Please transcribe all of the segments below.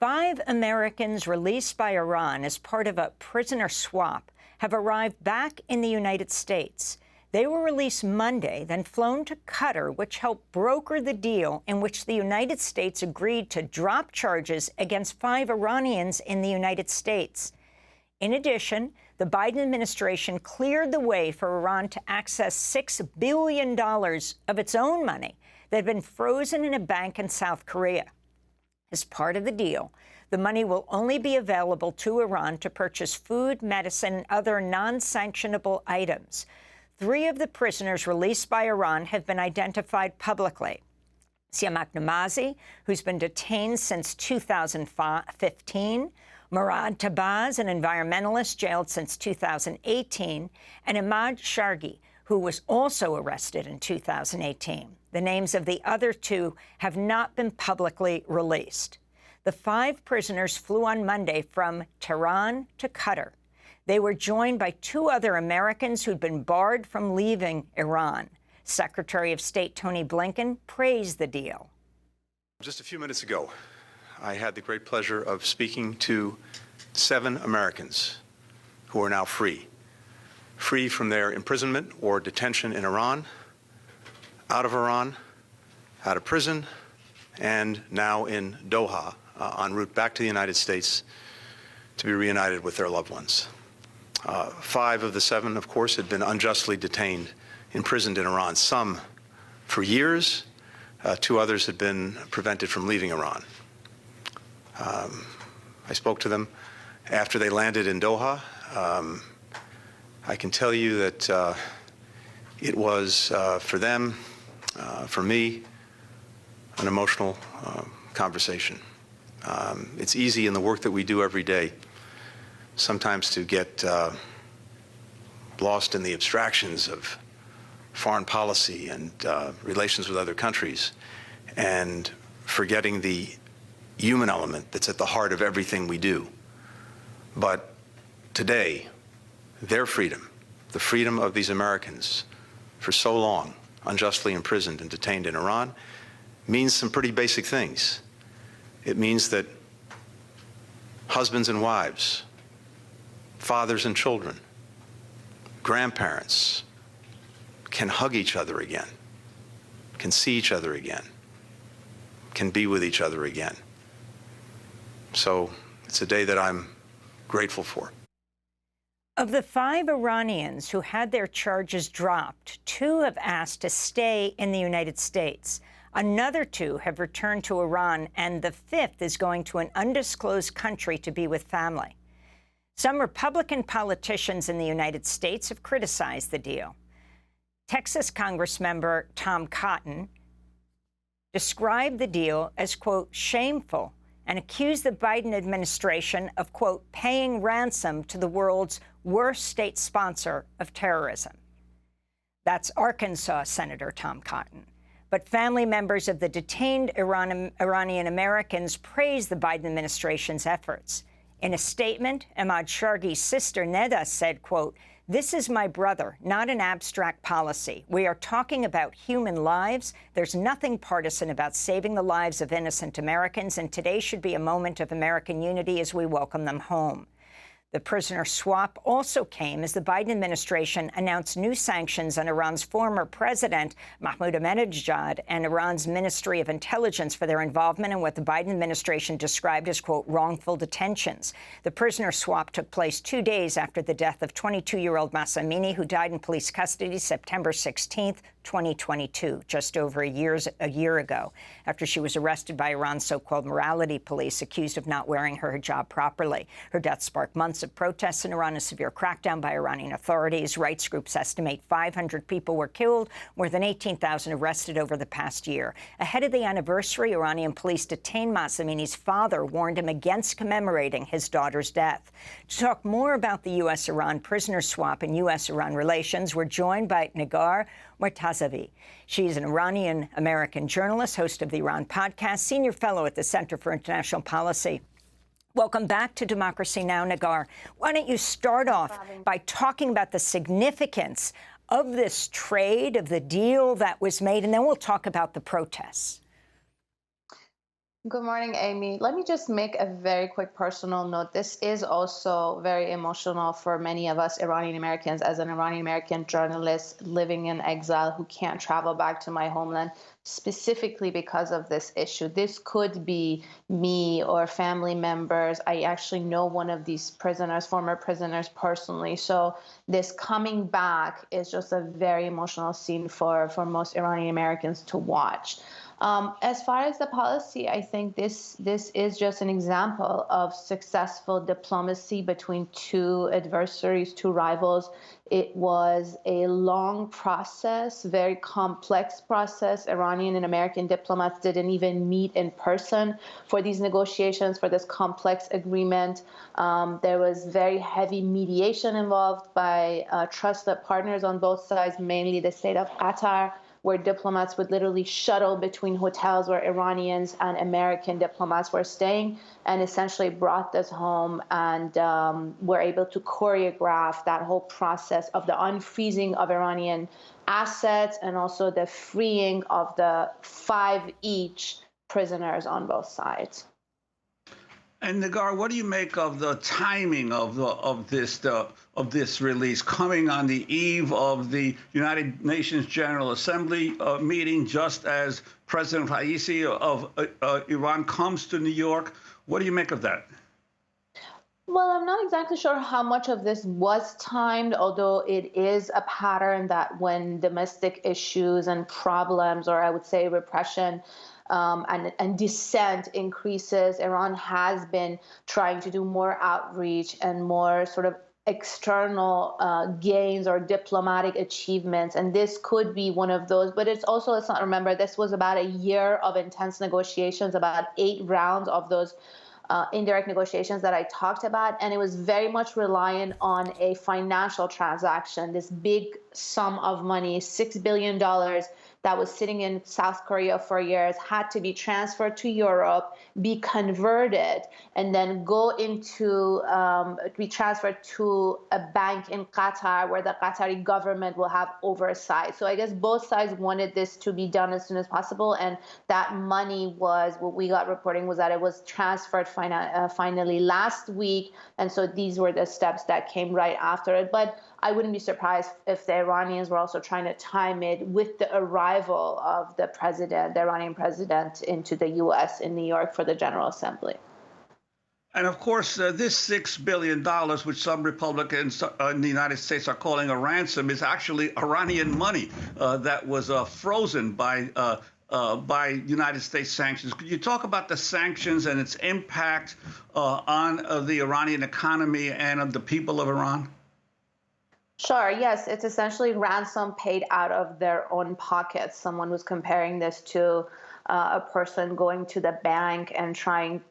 5 Americans released by Iran as part of a prisoner swap have arrived back in the United States. They were released Monday, then flown to Qatar, which helped broker the deal in which the United States agreed to drop charges against 5 Iranians in the United States. In addition, the Biden administration cleared the way for Iran to access $6 billion of its own money that had been frozen in a bank in South Korea. As part of the deal, the money will only be available to Iran to purchase food, medicine, and other non-sanctionable items. 3 of the prisoners released by Iran have been identified publicly. Siamak Namazi, who's been detained since 2015, Murad Tabaz, an environmentalist jailed since 2018, and Ahmad Shargi, who was also arrested in 2018. The names of the other 2 have not been publicly released. The 5 prisoners flew on Monday from Tehran to Qatar. They were joined by 2 other Americans who'd been barred from leaving Iran. Secretary of State Tony Blinken praised the deal. Just a few minutes ago, I had the great pleasure of speaking to 7 Americans who are now free from their imprisonment or detention in Iran, out of prison, and now in Doha, en route back to the United States to be reunited with their loved ones. 5 of the 7, of course, had been unjustly detained, imprisoned in Iran, some for years. 2 others had been prevented from leaving Iran. I spoke to them after they landed in Doha. I can tell you that it was, for them, for me, an emotional conversation. It's easy in the work that we do every day sometimes to get lost in the abstractions of foreign policy and relations with other countries, and forgetting the human element that's at the heart of everything we do. But today, their freedom, the freedom of these Americans for so long unjustly imprisoned and detained in Iran, means some pretty basic things. It means that husbands and wives, fathers and children, grandparents can hug each other again, can see each other again, can be with each other again. So it's a day that I'm grateful for. Of the 5 Iranians who had their charges dropped, 2 have asked to stay in the United States. Another 2 have returned to Iran, and the 5th is going to an undisclosed country to be with family. Some Republican politicians in the United States have criticized the deal. Texas Congressmember Tom Cotton described the deal as, quote, shameful, and accused the Biden administration of, quote, paying ransom to the world's worst state sponsor of terrorism. That's Arkansas Senator Tom Cotton. But family members of the detained Iranian Americans praised the Biden administration's efforts. In a statement, Ahmad Shargi's sister, Neda, said, quote, this is my brother, not an abstract policy. We are talking about human lives. There's nothing partisan about saving the lives of innocent Americans, and today should be a moment of American unity as we welcome them home. The prisoner swap also came as the Biden administration announced new sanctions on Iran's former president, Mahmoud Ahmadinejad, and Iran's Ministry of Intelligence for their involvement in what the Biden administration described as, quote, wrongful detentions. The prisoner swap took place 2 days after the death of 22-year-old Mahsa Amini, who died in police custody September 16th, 2022, just over a year ago, after she was arrested by Iran's so-called morality police, accused of not wearing her hijab properly. Her death sparked months of protests in Iran, a severe crackdown by Iranian authorities. Rights groups estimate 500 people were killed, more than 18,000 arrested over the past year. Ahead of the anniversary, Iranian police detained Mahsa Amini's father, warned him against commemorating his daughter's death. To talk more about the U.S. Iran prisoner swap and U.S. Iran relations, we're joined by Negar Mortazavi. She's an Iranian-American journalist, host of the Iran podcast, senior fellow at the Center for International Policy. Welcome back to Democracy Now!, Negar. Why don't you start off by talking about the significance of this trade, of the deal that was made, and then we'll talk about the protests. Good morning, Amy. Let me just make a very quick personal note. This is also very emotional for many of us Iranian Americans. As an Iranian American journalist living in exile who can't travel back to my homeland, specifically because of this issue. This could be me or family members. I actually know one of these prisoners, former prisoners, personally. So this coming back is just a very emotional scene for most Iranian Americans to watch. As far as the policy, I think this is just an example of successful diplomacy between two adversaries, two rivals. It was a long process, very complex process. Iranian and American diplomats didn't even meet in person for these negotiations, for this complex agreement. There was very heavy mediation involved by trusted partners on both sides, mainly the state of Qatar, where diplomats would literally shuttle between hotels where Iranians and American diplomats were staying, and essentially brought this home and were able to choreograph that whole process of the unfreezing of Iranian assets and also the freeing of the 5 each prisoners on both sides. And Negar, what do you make of the timing of this release coming on the eve of the United Nations General Assembly meeting, just as President Raisi of Iran comes to New York? What do you make of that? Well, I'm not exactly sure how much of this was timed, although it is a pattern that when domestic issues and problems, or I would say repression, and dissent increases, Iran has been trying to do more outreach and more sort of external gains or diplomatic achievements. And this could be one of those. But it's also, let's not remember, this was about a year of intense negotiations, about 8 rounds of those indirect negotiations that I talked about, and it was very much reliant on a financial transaction, this big sum of money, $6 billion that was sitting in South Korea for years, had to be transferred to Europe, be converted, and then go into, be transferred to a bank in Qatar where the Qatari government will have oversight. So I guess both sides wanted this to be done as soon as possible, and that money was, what we got reporting was that it was transferred finally last week, and so these were the steps that came right after it. But I wouldn't be surprised if the Iranians were also trying to time it with the arrival of the president, the Iranian president, into the U.S. in New York for the General Assembly. And of course, this $6 billion, which some Republicans in the United States are calling a ransom, is actually Iranian money that was frozen by United States sanctions. Could you talk about the sanctions and its impact on the Iranian economy and of the people of Iran? Sure, yes. It's essentially ransom paid out of their own pockets. Someone was comparing this to a person going to the bank and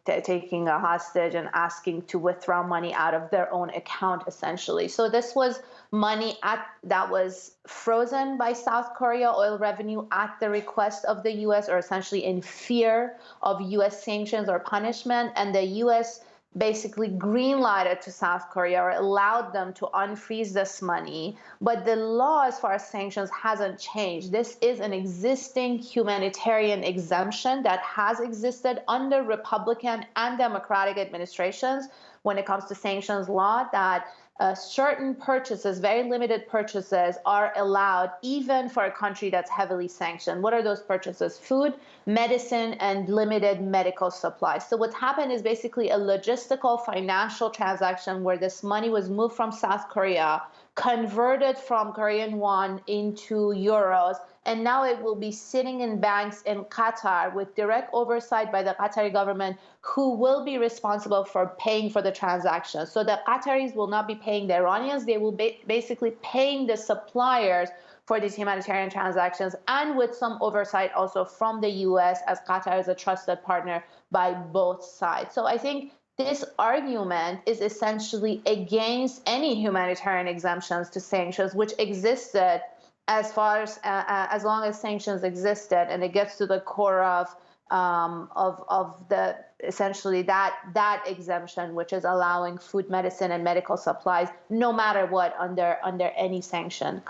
taking a hostage and asking to withdraw money out of their own account, essentially. So this was money that was frozen by South Korea, oil revenue at the request of the U.S., or essentially in fear of U.S. sanctions or punishment, and the U.S. basically green-lighted to South Korea or allowed them to unfreeze this money. But the law as far as sanctions hasn't changed. This is an existing humanitarian exemption that has existed under Republican and Democratic administrations when it comes to sanctions law, that certain purchases, very limited purchases, are allowed even for a country that's heavily sanctioned. What are those purchases? Food, medicine, and limited medical supplies. So what's happened is basically a logistical financial transaction where this money was moved from South Korea, converted from Korean won into euros, and now it will be sitting in banks in Qatar with direct oversight by the Qatari government, who will be responsible for paying for the transaction. So the Qataris will not be paying the Iranians. They will be basically paying the suppliers for these humanitarian transactions, and with some oversight also from the U.S., as Qatar is a trusted partner by both sides. So I think this argument is essentially against any humanitarian exemptions to sanctions, which existed as long as sanctions existed, and it gets to the core of the essentially that exemption, which is allowing food, medicine, and medical supplies, no matter what, under any sanction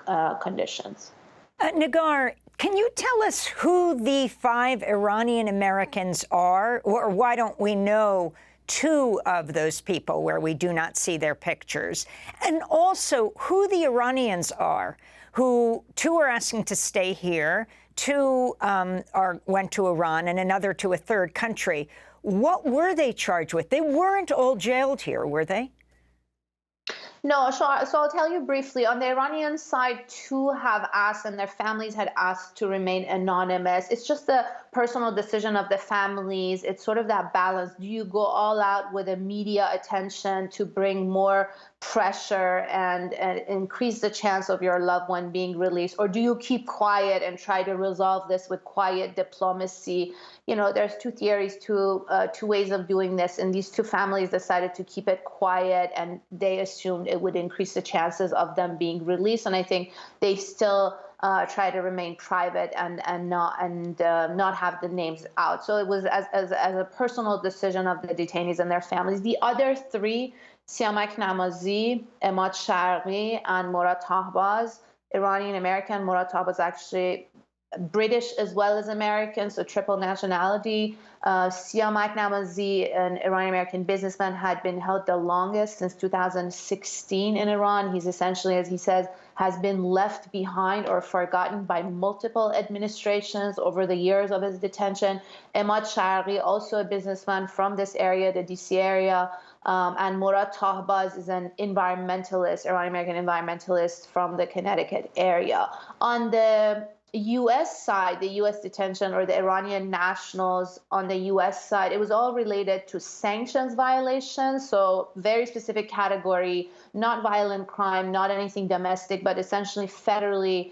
conditions. Negar, Can you tell us who the 5 Iranian Americans are, or why don't we know 2 of those people where we do not see their pictures? And also who the Iranians are, who 2 are asking to stay here, 2 went to Iran, and another to a 3rd country. What were they charged with? They weren't all jailed here, were they? No, so I'll tell you briefly. On the Iranian side, 2 have asked, and their families had asked to remain anonymous. It's just the personal decision of the families. It's sort of that balance. Do you go all out with the media attention to bring more pressure and increase the chance of your loved one being released, or do you keep quiet and try to resolve this with quiet diplomacy? You know, there's 2 theories, 2 ways of doing this, and these 2 families decided to keep it quiet, and they assumed it would increase the chances of them being released. And I think they still try to remain private and not have the names out. So it was as a personal decision of the detainees and their families. The other 3, Siamak Namazi, Emad Sharqi, and Murad Tahbaz, Iranian American. Murad Tahbaz actually British as well as American, so triple nationality. Siamak Namazi, an Iranian American businessman, had been held the longest, since 2016 in Iran. He's essentially, as he says, has been left behind or forgotten by multiple administrations over the years of his detention. Emad Sharqi, also a businessman from this area, the DC area. And Murad Tahbaz is an environmentalist, Iranian-American environmentalist from the Connecticut area. On the U.S. side, the U.S. detention, or the Iranian nationals on the U.S. side, it was all related to sanctions violations. So very specific category, not violent crime, not anything domestic, but essentially federally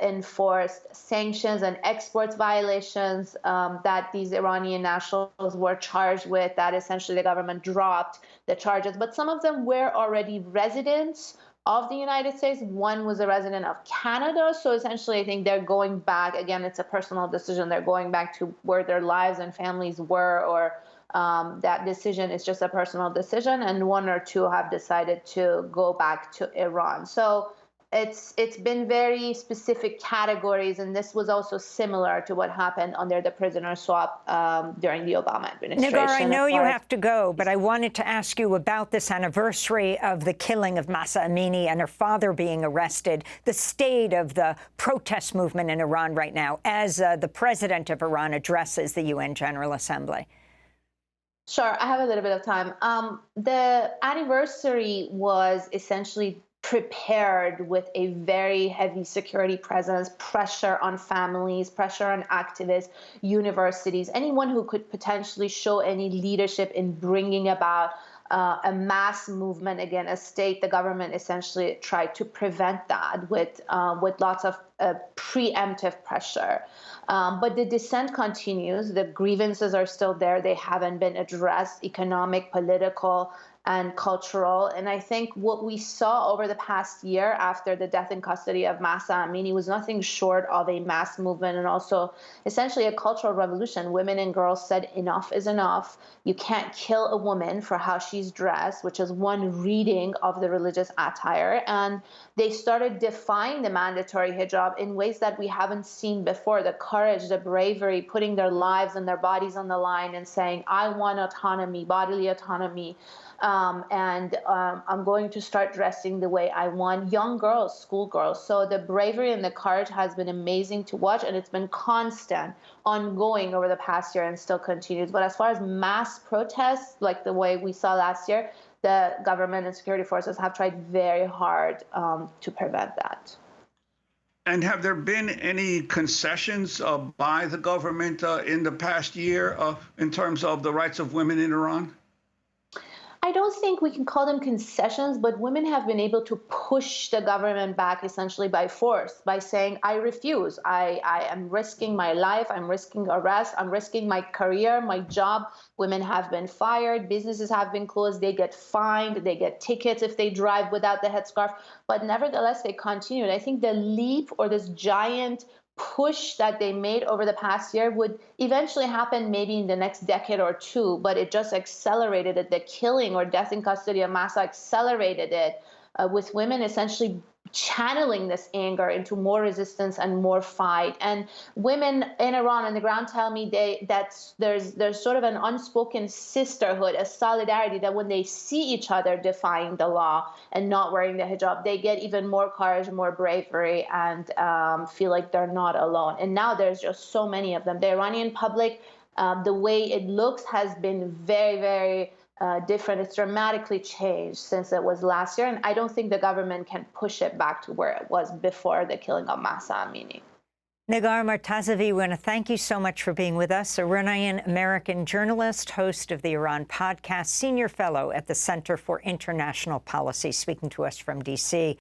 enforced sanctions and exports violations that these Iranian nationals were charged with, that essentially the government dropped the charges. But some of them were already residents of the United States. One was a resident of Canada. So essentially, I think they're going back. Again, it's a personal decision. They're going back to where their lives and families were, or that decision is just a personal decision. And 1 or 2 have decided to go back to Iran. So it's been very specific categories, and this was also similar to what happened under the prisoner swap during the Obama administration. Negar, I know you have to go, but I wanted to ask you about this anniversary of the killing of Mahsa Amini and her father being arrested, the state of the protest movement in Iran right now, as the president of Iran addresses the UN General Assembly. Sure, I have a little bit of time. The anniversary was essentially prepared with a very heavy security presence, pressure on families, pressure on activists, universities, anyone who could potentially show any leadership in bringing about a mass movement against a state. The government essentially tried to prevent that with lots of preemptive pressure. But the dissent continues. The grievances are still there. They haven't been addressed: economic, political, and cultural. And I think what we saw over the past year after the death in custody of Mahsa Amini was nothing short of a mass movement, and also essentially a cultural revolution. Women and girls said enough is enough. You can't kill a woman for how she's dressed, which is one reading of the religious attire. And they started defying the mandatory hijab in ways that we haven't seen before. The courage, the bravery, putting their lives and their bodies on the line and saying, I want autonomy, bodily autonomy. I'm going to start dressing the way I want. Young girls, schoolgirls. So the bravery and the courage has been amazing to watch, and it's been constant, ongoing over the past year, and still continues. But as far as mass protests, like the way we saw last year, the government and security forces have tried very hard to prevent that. And have there been any concessions by the government in the past year in terms of the rights of women in Iran? I don't think we can call them concessions, but women have been able to push the government back essentially by force, by saying, I refuse. I am risking my life. I'm risking arrest. I'm risking my career, my job. Women have been fired. Businesses have been closed. They get fined. They get tickets if they drive without the headscarf. But nevertheless, they continued. I think the leap, or this giant push that they made over the past year, would eventually happen maybe in the next decade or 2, but it just accelerated it. The killing or death in custody of Mahsa accelerated it, with women essentially channeling this anger into more resistance and more fight. And women in Iran on the ground tell me that there's sort of an unspoken sisterhood, a solidarity, that when they see each other defying the law and not wearing the hijab, they get even more courage, more bravery, and feel like they're not alone. And now there's just so many of them. The Iranian public, the way it looks has been very, very different. It's dramatically changed since it was last year, and I don't think the government can push it back to where it was before the killing of Mahsa Amini. Negar Mortazavi, we want to thank you so much for being with us. Iranian-American journalist, host of the Iran podcast, senior fellow at the Center for International Policy, speaking to us from D.C.